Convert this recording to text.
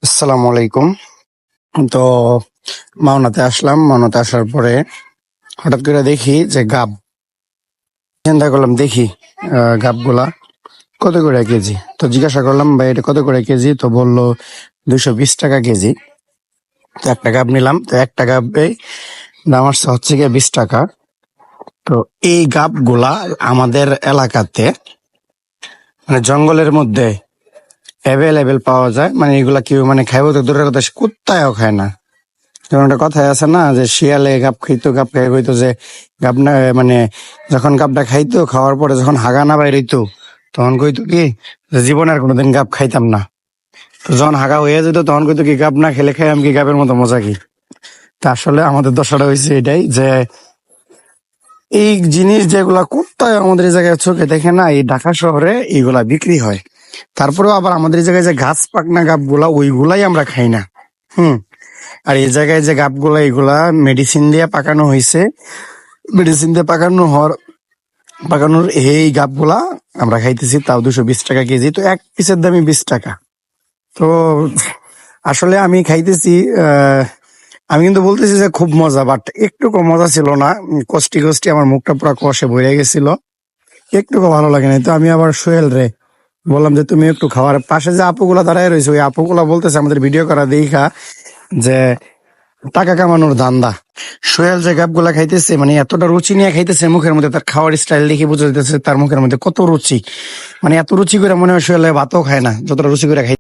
আসসালামু আলাইকুম। তো মাওনাতে আসলাম। মাওনাতে আসার পরে হঠাৎ করে দেখি যে গাব। চিন্তা করলাম দেখি গাবগুলা কত করে কেজি। তো জিজ্ঞাসা করলাম ভাই এটা কত করে কেজি, তো বললো 220 টাকা কেজি। তো একটা গাব নিলাম, তো একটা গাবে দাম আসছে হচ্ছে গিয়ে 20 টাকা। তো এই গাবগুলা আমাদের এলাকাতে মানে জঙ্গলের মধ্যে অ্যাভেলেবেল পাওয়া যায়। মানে এগুলা কেউ মানে খাইবো তো দূরের কথা, কুত্তায়ও খায় না। যেমন একটা কথাই আছে না যে শিয়ালে গাব খাইতো, গাব খাই হইতো যে গাব না মানে যখন গাবটা খাইতো, খাওয়ার পরে যখন হাগা না বাইর হইতো তখন কইতো কি যে জীবনে আর কোনোদিন গাব খাইতাম না। তো যখন হাগা হয়ে যেত তখন কইতো কি গাব না খেলে খাইলাম কি, গাবের মতো মজা কি। তা আসলে আমাদের দশাটা হয়েছে এটাই যে এই জিনিস যেগুলা কোথায় আমাদের এই জায়গায় চোখে দেখে না, এই ঢাকা শহরে এইগুলা বিক্রি হয়। তারপরেও আবার আমাদের এই জায়গায় যে গাছ পাকনা গাব গুলা ওইগুলাই আমরা খাই না। হুম। আর এই জায়গায় যে গাবগুলা এগুলা মেডিসিন দিয়ে পাকানো হয়েছে, মেডিসিন দিয়ে পাকানোর এই গাবগুলা আমরা খাইতেছি, তাও 220 টাকা কেজি। তো এক পিসের দামই 20 টাকা। তো আসলে আমি খাইতেছি, আমি কিন্তু বলতেছি যে খুব মজা, বাট একটু কম মজা ছিল না। কষ্টি কষ্টি আমার মুখটা পুরো কষে বইরে গেছিল, একটুকু ভালো লাগে না। তো আমি আবার সোহেল রে বললাম যে তুমি একটু খাওয়ার পাশে যে আপুগুলা দাঁড়ায় রয়েছে, ওই আপুগুলা বলতেছে আমাদের ভিডিও করা দেখা যে টাকা কামানোর ধান্দা। সোহেল যে গাবগুলা খাইতেছে মানে এতটা রুচি নিয়ে খাইতেছে, মুখের মধ্যে তার খাওয়ার স্টাইল দেখে বোঝা যাইতেছে তার মুখের মধ্যে কত রুচি। মানে এত রুচি করে মনে হয় সোহেল ভাতও খায় না, যতটা রুচি করে খাই।